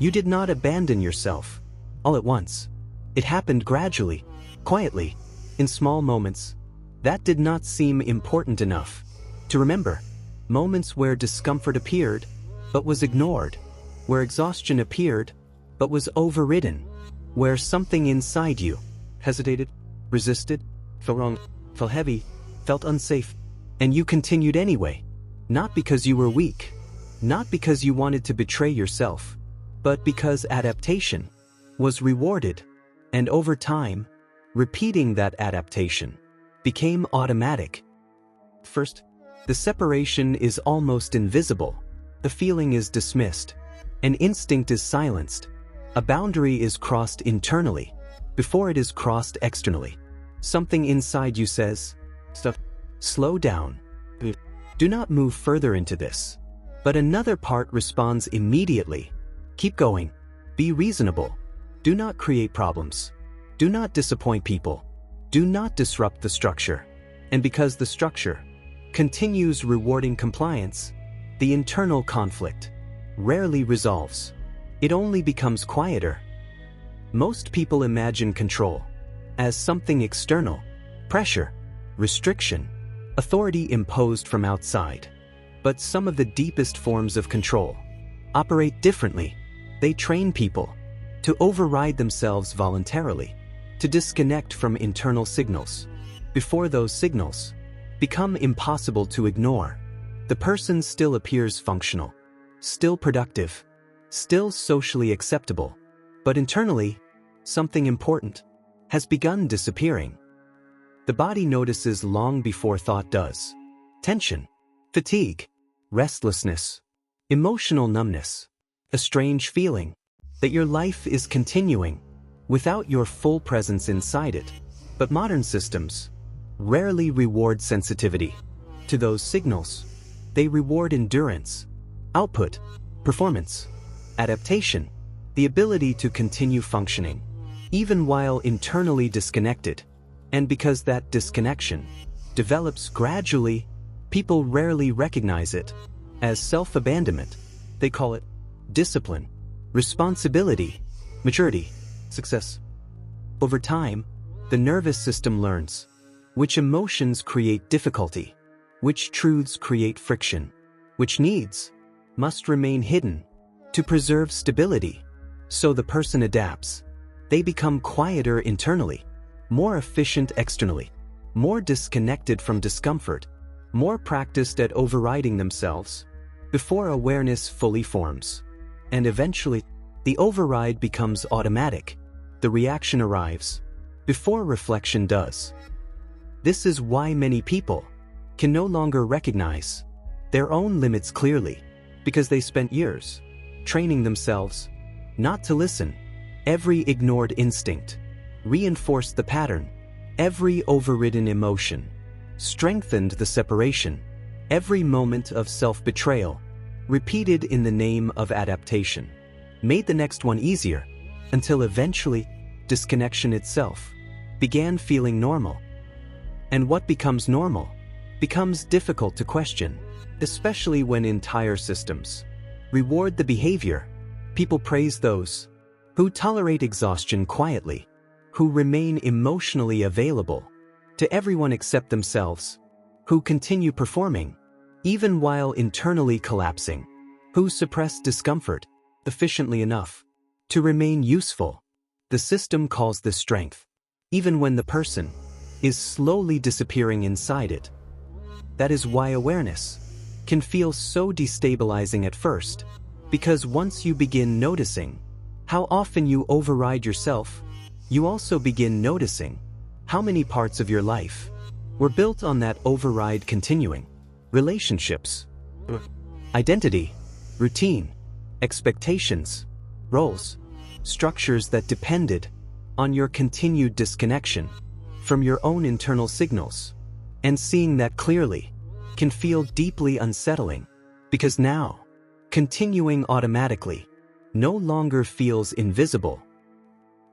You did not abandon yourself all at once. It happened gradually, quietly, in small moments that did not seem important enough to remember. Moments where discomfort appeared, but was ignored, where exhaustion appeared, but was overridden, where something inside you hesitated, resisted, felt wrong, felt heavy, felt unsafe, and you continued anyway. Not because you were weak, not because you wanted to betray yourself, but because adaptation was rewarded, and over time, repeating that adaptation became automatic. First, the separation is almost invisible. The feeling is dismissed. An instinct is silenced. A boundary is crossed internally before it is crossed externally. Something inside you says, "Stop. Slow down. Do not move further into this." But another part responds immediately. "Keep going. Be reasonable. Do not create problems. Do not disappoint people. Do not disrupt the structure." And because the structure continues rewarding compliance, the internal conflict rarely resolves. It only becomes quieter. Most people imagine control as something external: pressure, restriction, authority imposed from outside. But some of the deepest forms of control operate differently. They train people to override themselves voluntarily, to disconnect from internal signals before those signals become impossible to ignore. The person still appears functional, still productive, still socially acceptable, but internally, something important has begun disappearing. The body notices long before thought does. Tension, fatigue, restlessness, emotional numbness, a strange feeling that your life is continuing without your full presence inside it. But modern systems rarely reward sensitivity to those signals. They reward endurance, output, performance, adaptation, the ability to continue functioning, even while internally disconnected. And because that disconnection develops gradually, people rarely recognize it as self-abandonment. They call it discipline, responsibility, maturity, success. Over time, the nervous system learns which emotions create difficulty, which truths create friction, which needs must remain hidden to preserve stability. So the person adapts. They become quieter internally, more efficient externally, more disconnected from discomfort, more practiced at overriding themselves before awareness fully forms. And eventually, the override becomes automatic. The reaction arrives before reflection does. This is why many people can no longer recognize their own limits clearly, because they spent years training themselves not to listen. Every ignored instinct reinforced the pattern. Every overridden emotion strengthened the separation. Every moment of self-betrayal, repeated in the name of adaptation, made the next one easier, until eventually, disconnection itself began feeling normal. And what becomes normal becomes difficult to question, especially when entire systems reward the behavior. People praise those who tolerate exhaustion quietly, who remain emotionally available to everyone except themselves, who continue performing even while internally collapsing, who suppress discomfort efficiently enough to remain useful. The system calls this strength, even when the person is slowly disappearing inside it. That is why awareness can feel so destabilizing at first, because once you begin noticing how often you override yourself, you also begin noticing how many parts of your life were built on that override continuing. Relationships, identity, routine, expectations, roles, structures that depended on your continued disconnection from your own internal signals. And seeing that clearly can feel deeply unsettling, because now, continuing automatically no longer feels invisible.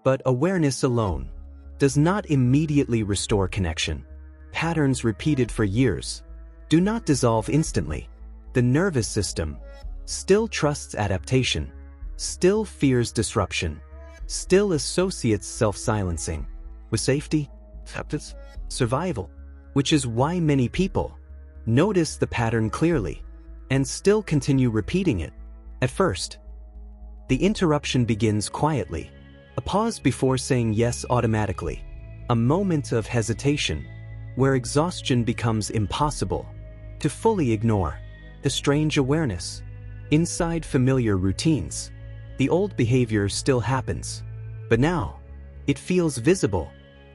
But awareness alone does not immediately restore connection. Patterns repeated for years do not dissolve instantly. The nervous system still trusts adaptation, still fears disruption, still associates self-silencing with safety, acceptance, survival, which is why many people notice the pattern clearly and still continue repeating it. At first, the interruption begins quietly, a pause before saying yes automatically, a moment of hesitation where exhaustion becomes impossible to fully ignore, the strange awareness. Inside familiar routines, the old behavior still happens, but now it feels visible,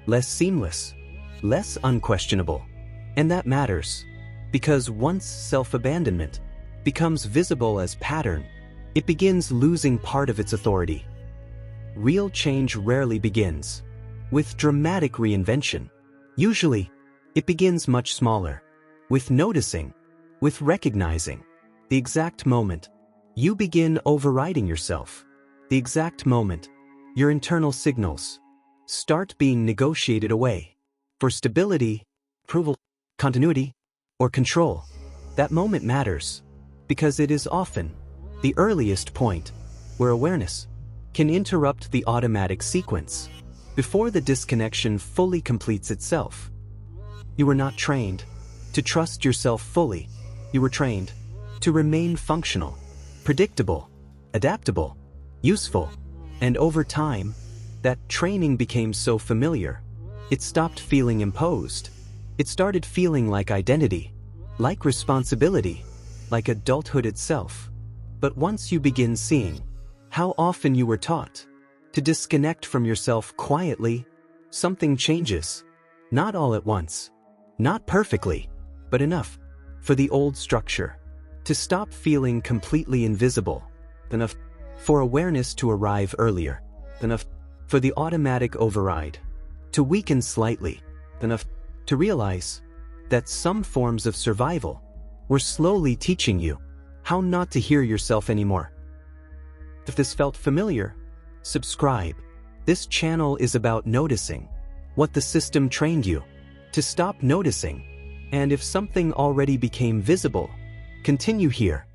less seamless, less unquestionable. And that matters, because once self-abandonment becomes visible as pattern, it begins losing part of its authority. Real change rarely begins with dramatic reinvention. Usually, it begins much smaller, with noticing, with recognizing the exact moment you begin overriding yourself, the exact moment your internal signals start being negotiated away for stability, approval, continuity, or control. That moment matters because it is often the earliest point where awareness can interrupt the automatic sequence before the disconnection fully completes itself. You were not trained to trust yourself fully. You were trained to remain functional, predictable, adaptable, useful, and over time, that training became so familiar, it stopped feeling imposed. It started feeling like identity, like responsibility, like adulthood itself. But once you begin seeing how often you were taught to disconnect from yourself quietly, something changes. Not all at once, not perfectly, but enough for the old structure to stop feeling completely invisible, enough for awareness to arrive earlier, enough for the automatic override to weaken slightly, enough to realize that some forms of survival were slowly teaching you how not to hear yourself anymore. If this felt familiar, subscribe. This channel is about noticing what the system trained you to stop noticing, and if something already became visible, continue here.